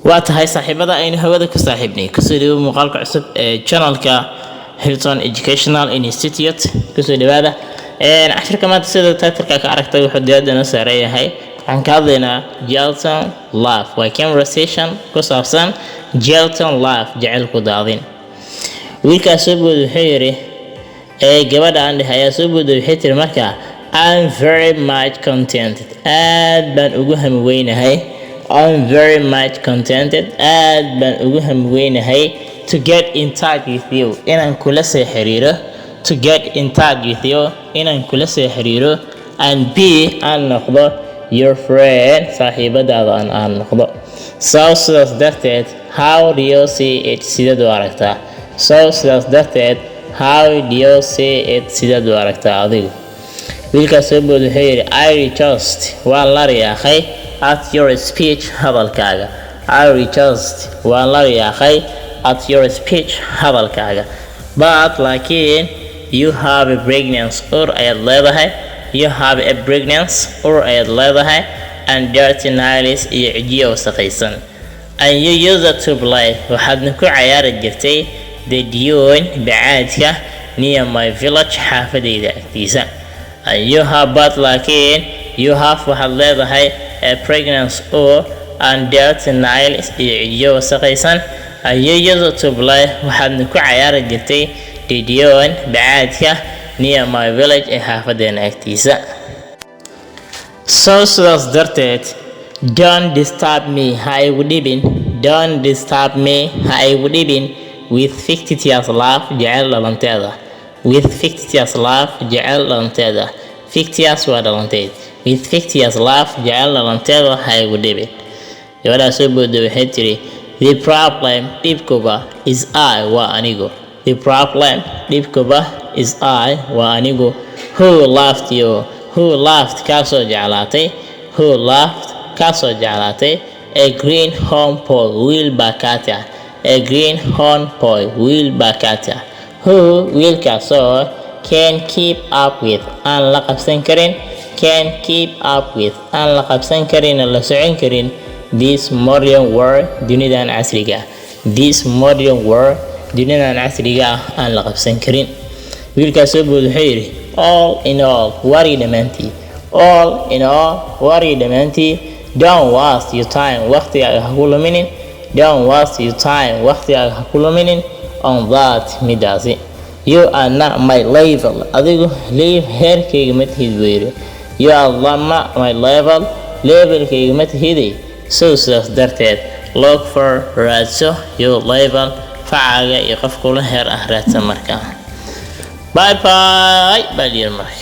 واتهاي صاحبة أين هودا كصاحبني كسودو مقالك عصب channel كا هيلتون Educational Institute كسودو هذا عشر كمان تسودو تاتركا كاركتر وحديادنا سارية هاي عن كاظنا جيلتون لاف وكونفرسيشن كصافسان جيلتون لاف جعلكو داضين ويلكا سوبو حيري قبل عندي هيا سوبو حيتر مركا I'm very much contented aad baan ugu hamweynahay I'm very much contented aad baan ugu hamweynahay to get in touch with you inaan kula soo xiriiro to get in touch with you inaan kula soo xiriiro and be aan noqdo your friend saaxiibadaada aan noqdo so sidaas darteed how do you see it sidaad u aragtaa so sidaas darteed how do you see it sidaad u aragtaa adigu wiilkaas soo boodo wuxuu yidhi I just waan la riyaaqay at your speech hadalkaaga I just waan la riyaaqay at your speech hadalkaaga but laakiin you have a pregnancy or ayaad leedahay you have a pregnancy or ayaad leedahay and dirty nails iyo cijiyo wasakhaysan and you used to play waxaadna ku cayaari jirtay the dune bacaadka near my village xaafadayda agtiisa and you have but laakiin you have waxaad leedahay a pregnancy or and dirty nails iyo cijiyo wasakhaysan and you used to play waxaadna ku cayaari jirtay the dune bacaadka near my village ee xaafadeena agtiisa so sidaas darteed don't disturb me ha igu dhibin don't disturb me ha igu dhibin with fictitious love jecel dhalanteeda with fictitious love jecel dhalanteeda fictitious waa dhalanteed with fictitious love jecel dhalanteeda ha igu dhibin gabadhaa soo booda waxay tiri the problem dhibkuba is I waa anigu the problem dhibkuba is I waa anigu who laughed you who laughed kaasoo jeclaatay who laughed kaasoo jeclaatay a green horn boy wiil bakata a green horn boy wiil bakata who wiilkaasoo can keep up with aan la qabsan karin can keep up with aan la qabsan karin la socon karin this modern world dunidan casriga this modern world dunidan casriga aan la qabsan karin wiilkaas soo bood wuxuu yidhi all in all worry dhamaantii all in all worry dhamaantii don't waste your time waqtigaaga ha ku luminin don't waste your time waqtigaaga ha ku luminin on that midaasi you are not my level adigu heerkayga ma tihid buu yidhi you are not my levelkayga ma tihidi so sidaas darteed look for raadso your level facaaga iyo qof kula heer ah raadsa markaa bye bye bye dear mark